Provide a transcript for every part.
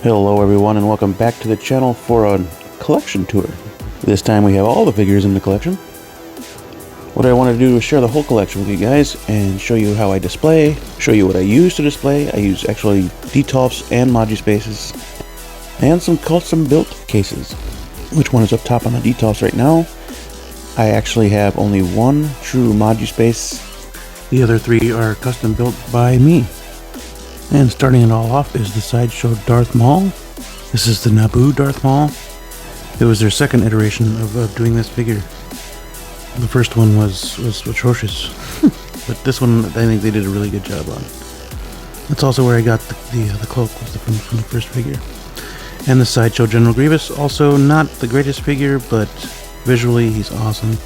Hello everyone and welcome back to the channel for a collection tour. This time we have all the figures in the collection. What I wanted to do was share the whole collection with you guys and show you how I display, show you what I use to display. I use actually detolfs and Magi spaces and some custom built cases. Which one is up top on the detolfs right now? I actually have only one true Magi space. The other three are custom built by me. And starting it all off is the Sideshow Darth Maul. This is the Naboo Darth Maul. It was their second iteration of doing this figure. The first one was atrocious, but this one I think they did a really good job on. That's also where I got the cloak, was from the first figure. And the Sideshow General Grievous, also not the greatest figure, but visually he's awesome.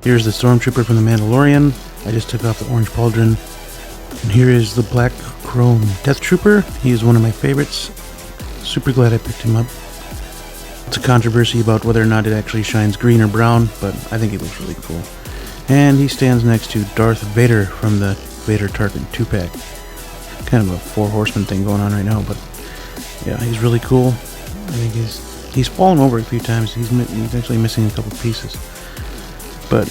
Here's the Stormtrooper from the Mandalorian. I just took off the orange pauldron. And here is the black chrome Death Trooper. He is one of my favorites. Super glad I picked him up. It's a controversy about whether or not it actually shines green or brown, but I think he looks really cool. And he stands next to Darth Vader from the Vader Tarkin 2-pack. Kind of a 4 horseman thing going on right now, but yeah, he's really cool. I think he's fallen over a few times. He's actually missing a couple pieces, but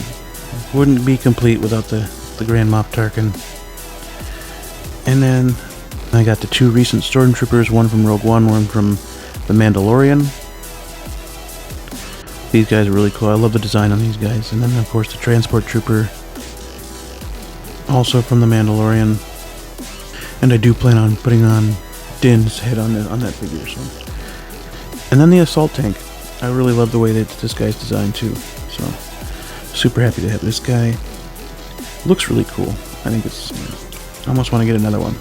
wouldn't be complete without the Grand Moff Tarkin. And then I got the two recent Stormtroopers, one from Rogue One, one from The Mandalorian. These guys are really cool. I love the design on these guys. And then, of course, the Transport Trooper, also from The Mandalorian. And I do plan on putting on Din's head on that figure. So. And then the Assault Tank. I really love the way that this guy's designed, too. So, super happy to have this guy. Looks really cool. I think it's... I almost want to get another one.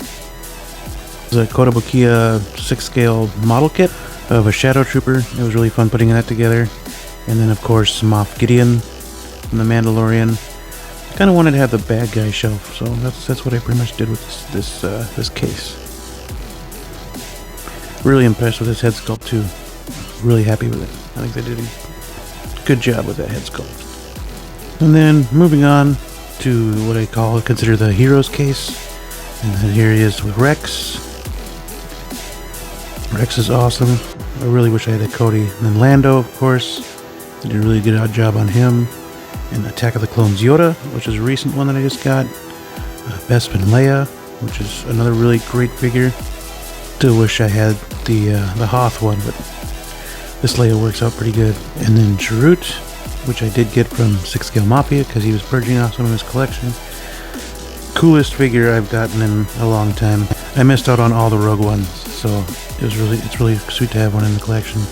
There's a Kotobukiya 6-scale model kit of a Shadow Trooper. It was really fun putting that together. And then, of course, Moff Gideon from The Mandalorian. I kind of wanted to have the bad guy shelf, so that's what I pretty much did with this case. Really impressed with this head sculpt too. Really happy with it. I think they did a good job with that head sculpt. And then moving on to what I consider the Heroes case. And then here he is with Rex. Rex is awesome. I really wish I had a Cody. And then Lando, of course. They did a really good job on him. And Attack of the Clones Yoda, which is a recent one that I just got. Bespin Leia, which is another really great figure. Still wish I had the Hoth one, but this Leia works out pretty good. And then Chirrut, which I did get from 6-Scale Mafia because he was purging off some of his collection. Coolest figure I've gotten in a long time. I missed out on all the Rogue ones, so it's really sweet to have one in the collection.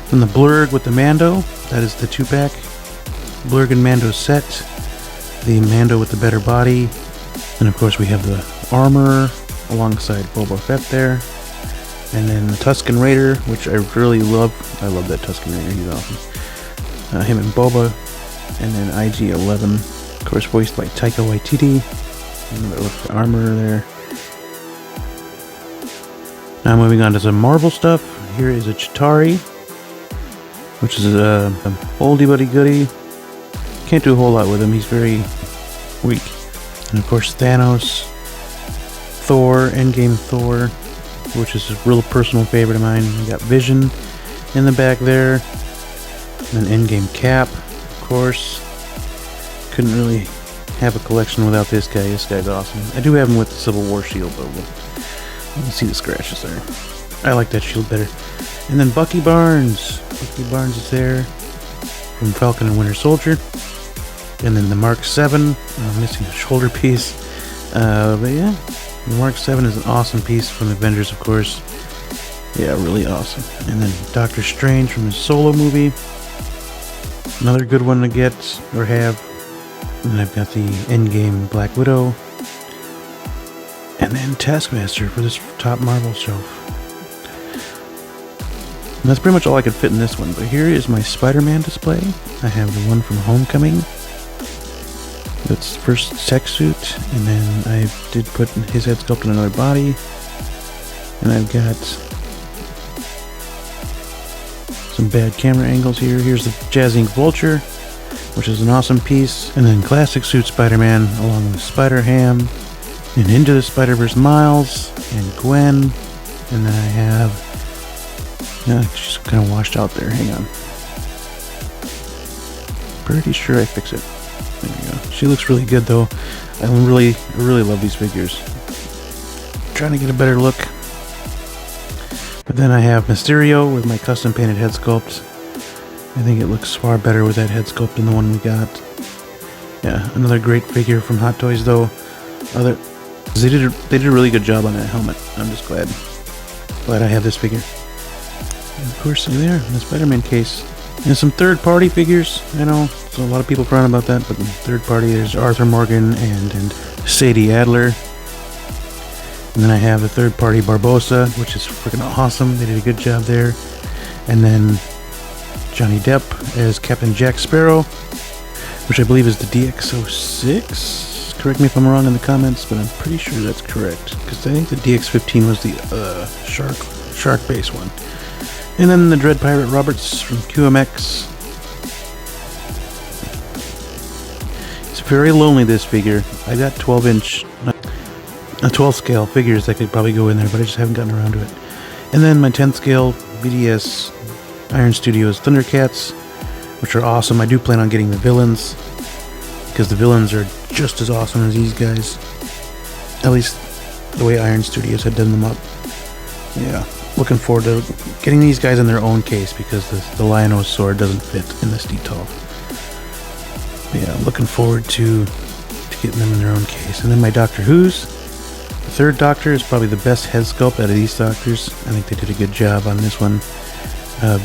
Then the Blurg with the Mando, that is the 2-pack. Blurg and Mando set. The Mando with the better body. And of course we have the armor alongside Boba Fett there. And then the Tusken Raider, which I really love. I love that Tusken Raider, he's awesome. Him and Boba. And then IG-11, of course voiced by Taika Waititi. Another look at the armor there. Now moving on to some Marvel stuff. Here is a Chitauri, which is a oldie buddy goodie. Can't do a whole lot with him. He's very weak. And of course Thanos, Thor, Endgame Thor, which is a real personal favorite of mine. We got Vision in the back there. And then Endgame Cap, of course. Couldn't really have a collection without this guy. This guy's awesome. I do have him with the Civil War shield though, but you can see the scratches there. I like that shield better. And then Bucky Barnes. Bucky Barnes is there from Falcon and Winter Soldier. And then the Mark 7, missing a shoulder piece. But yeah, the Mark 7 is an awesome piece from Avengers, of course. Yeah, really awesome. And then Doctor Strange from his Solo movie. Another good one to get or have. And then I've got the Endgame Black Widow. And then Taskmaster for this top Marvel shelf. And that's pretty much all I could fit in this one. But here is my Spider-Man display. I have the one from Homecoming. That's first tech suit. And then I did put his head sculpt in another body. And I've got some bad camera angles here. Here's the Jazz Inc. Vulture, which is an awesome piece. And then classic suit Spider-Man along with Spider-Ham. And Into the Spider-Verse Miles and Gwen. And then I have Yeah, she's kind of washed out there. Hang on. Pretty sure I fix it. There we go. She looks really good though. I really love these figures. Trying to get a better look. But then I have Mysterio with my custom painted head sculpt. I think it looks far better with that head sculpt than the one we got. Yeah, another great figure from Hot Toys though. They did a really good job on that helmet. I'm just glad I have this figure. And of course, there, the Spider-Man case. And some third-party figures. I know, so a lot of people frown about that, but third-party, there's Arthur Morgan and Sadie Adler. And then I have the third-party Barbossa, which is freaking awesome. They did a good job there. And then Johnny Depp as Captain Jack Sparrow, which I believe is the DX06. Correct me if I'm wrong in the comments, but I'm pretty sure that's correct, because I think the DX15 was the shark base one. And then the Dread Pirate Roberts from QMX. It's very lonely, this figure. I got 12 scale figures that could probably go in there, but I just haven't gotten around to it. And then my 10 scale BDS Iron Studios Thundercats, which are awesome. I do plan on getting the villains, because the villains are just as awesome as these guys. At least the way Iron Studios had done them up. Yeah, looking forward to getting these guys in their own case, because the Lionos sword doesn't fit in this detail. But yeah, I'm looking forward to getting them in their own case. And then my Doctor Who's. The third Doctor is probably the best head sculpt out of these Doctors. I think they did a good job on this one.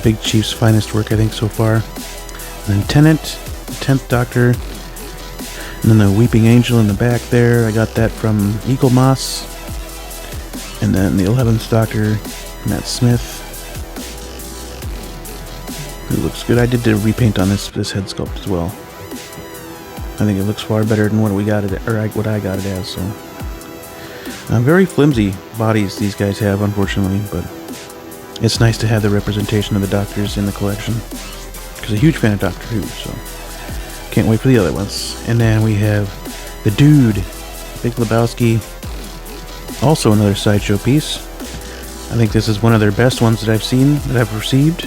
Big Chief's finest work, I think, so far. And then Tennant, the 10th Doctor. And then the Weeping Angel in the back there, I got that from Eagle Moss. And then the 11th Doctor, Matt Smith, who looks good. I did a repaint on this head sculpt as well. I think it looks far better than what we got it, or what I got it as. So, very flimsy bodies these guys have, unfortunately, but it's nice to have the representation of the Doctors in the collection, because I'm a huge fan of Doctor Who. So. Can't wait for the other ones. And then we have the Dude, Big Lebowski, also another sideshow piece. I think this is one of their best ones that I've seen, that I've received.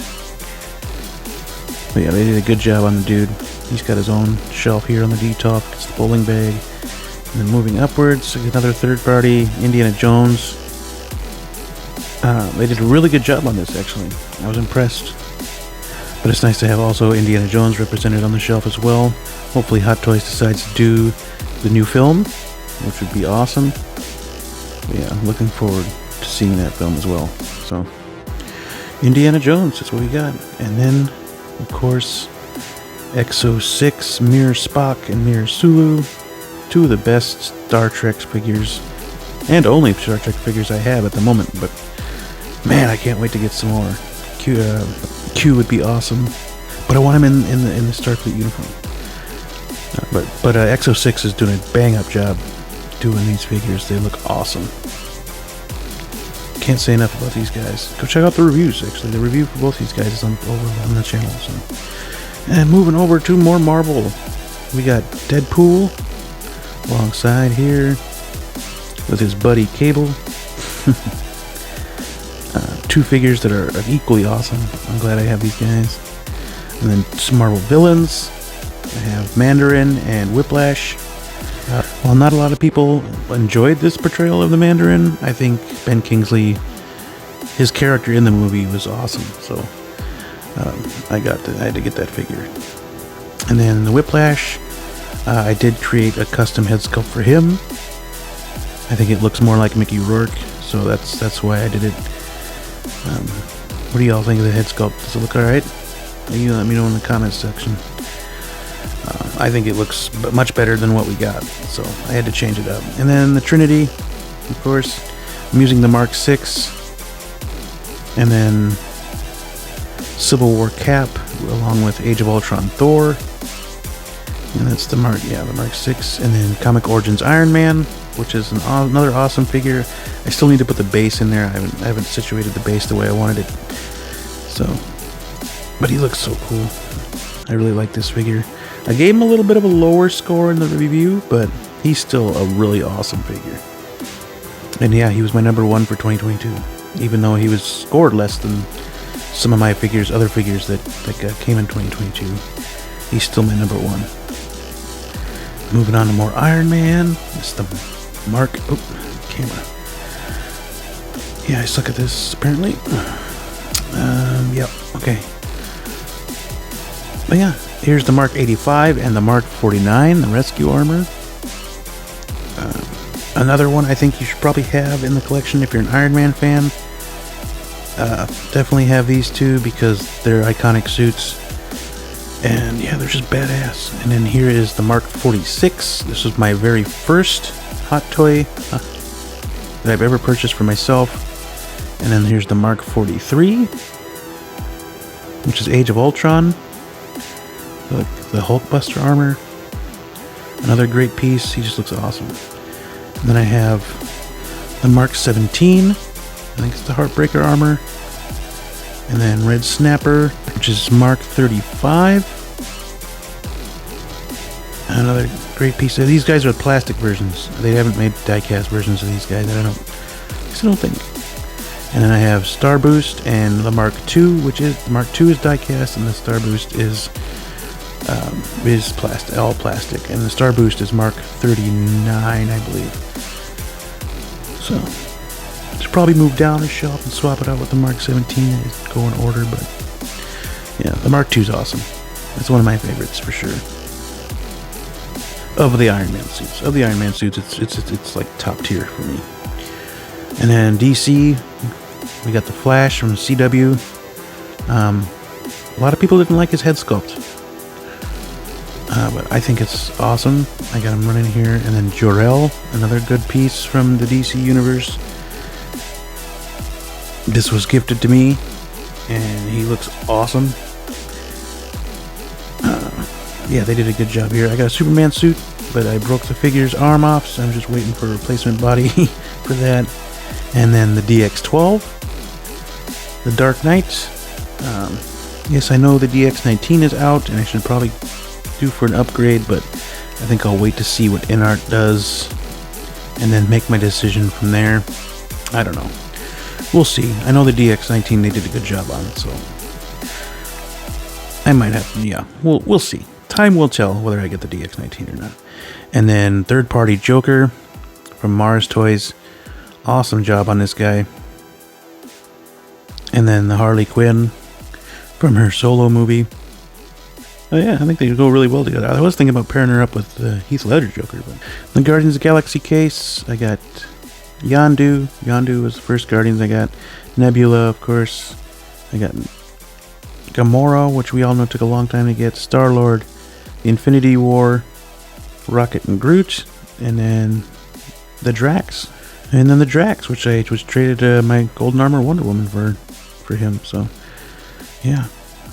But yeah, they did a good job on the Dude. He's got his own shelf here on the D-top. It's the bowling bag. And then moving upwards, another third party, Indiana Jones. They did a really good job on this, actually. I was impressed. But it's nice to have also Indiana Jones represented on the shelf as well. Hopefully Hot Toys decides to do the new film, which would be awesome. But yeah, I'm looking forward to seeing that film as well. So, Indiana Jones, that's what we got. And then, of course, X06, Mirror Spock, and Mirror Sulu. Two of the best Star Trek figures, and only Star Trek figures I have at the moment. But, man, I can't wait to get some more. Q would be awesome, but I want him in the Starfleet uniform. But X06 is doing a bang up job doing these figures. They look awesome. Can't say enough about these guys. Go check out the reviews. Actually, the review for both these guys is over on the channel. So, and moving over to more Marvel, we got Deadpool alongside here with his buddy Cable. Two figures that are equally awesome. I'm glad I have these guys. And then some Marvel villains. I have Mandarin and Whiplash. While not a lot of people enjoyed this portrayal of the Mandarin, I think Ben Kingsley, his character in the movie was awesome. So I had to get that figure. And then the Whiplash, I did create a custom head sculpt for him. I think it looks more like Mickey Rourke, so that's why I did it. What do y'all think of the head sculpt? Does it look alright? You let me know in the comments section. I think it looks much better than what we got, so I had to change it up. And then the Trinity, of course, I'm using the Mark 6, and then Civil War Cap, along with Age of Ultron Thor, and that's the Mark 6, and then Comic Origins Iron Man, which is another awesome figure. I still need to put the base in there. I haven't situated the base the way I wanted it. So, but he looks so cool. I really like this figure. I gave him a little bit of a lower score in the review, but he's still a really awesome figure. And yeah, he was my number one for 2022, even though he was scored less than some of my figures, other figures that came in 2022. He's still my number one. Moving on to more Iron Man. It's the Mark. Oh, camera. Yeah, I suck at this apparently. Yep. Okay. But yeah, here's the Mark 85 and the Mark 49, the rescue armor. Another one I think you should probably have in the collection if you're an Iron Man fan. Definitely have these two because they're iconic suits. And yeah, they're just badass. And then here is the Mark 46. This was my very first hot toy that I've ever purchased for myself. And then here's the Mark 43, which is Age of Ultron. The Hulkbuster armor. Another great piece. He just looks awesome. And then I have the Mark 17. I think it's the Heartbreaker armor. And then Red Snapper, which is Mark 35. Another great piece. These guys are plastic versions. They haven't made die-cast versions of these guys. I don't think. And then I have Star Boost and the Mark II, which is the Mark II is die-cast, and the Star Boost is plastic, all plastic. And the Star Boost is Mark 39, I believe. So should probably move down the shelf and swap it out with the Mark 17 and go in order, but yeah, the Mark II is awesome. It's one of my favorites for sure. Of the Iron Man suits. It's like top tier for me. And then DC, we got the Flash from CW. A lot of people didn't like his head sculpt. But I think it's awesome. I got him running here. And then Jor-El, another good piece from the DC universe. This was gifted to me, and he looks awesome. Yeah, they did a good job here. I got a Superman suit, but I broke the figure's arm off, so I'm just waiting for a replacement body for that. And then the DX12, the Dark Knight. Yes, I know the DX19 is out, and I should probably do for an upgrade, but I think I'll wait to see what InArt does and then make my decision from there. I don't know. We'll see. I know the DX19 they did a good job on, so I might have. Yeah, we'll see. Time will tell whether I get the DX19 or not. And then third-party Joker from Mars Toys. Awesome job on this guy. And then the Harley Quinn from her solo movie. Oh yeah, I think they go really well together. I was thinking about pairing her up with Heath Ledger Joker. But the Guardians of the Galaxy case, I got Yondu. Yondu was the first Guardians I got. Nebula, of course. I got Gamora, which we all know took a long time to get. Star-Lord, the Infinity War, Rocket and Groot, and then the Drax. And then the Drax, which I traded my Golden Armor Wonder Woman for him. So, yeah.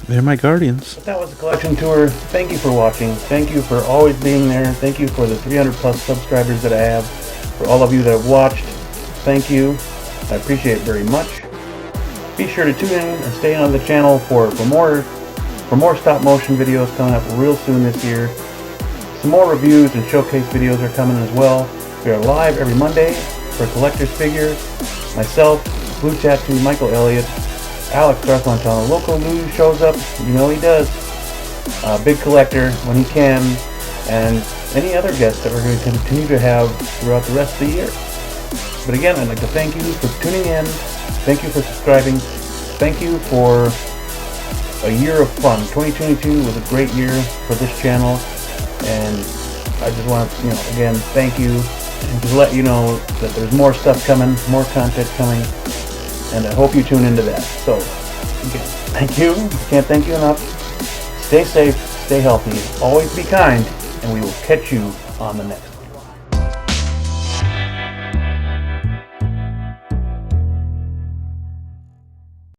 They're my Guardians. But that was the collection tour. Thank you for watching. Thank you for always being there. Thank you for the 300 plus subscribers that I have. For all of you that have watched, thank you. I appreciate it very much. Be sure to tune in and stay on the channel for more stop motion videos coming up real soon this year. Some more reviews and showcase videos are coming as well. We are live every Monday for Collector's Figures. Myself, Blue Tattoo, Michael Elliott, Alex Darth Montana, LOCO News shows up. You know he does. Big collector when he can, and any other guests that we're going to continue to have throughout the rest of the year. But again, I'd like to thank you for tuning in. Thank you for subscribing. Thank you for a year of fun. 2022 was a great year for this channel, and I just want to, again, thank you, and just let you know that there's more stuff coming, more content coming. And I hope you tune into that. So, again, thank you. Can't thank you enough. Stay safe, stay healthy, always be kind, and we will catch you on the next.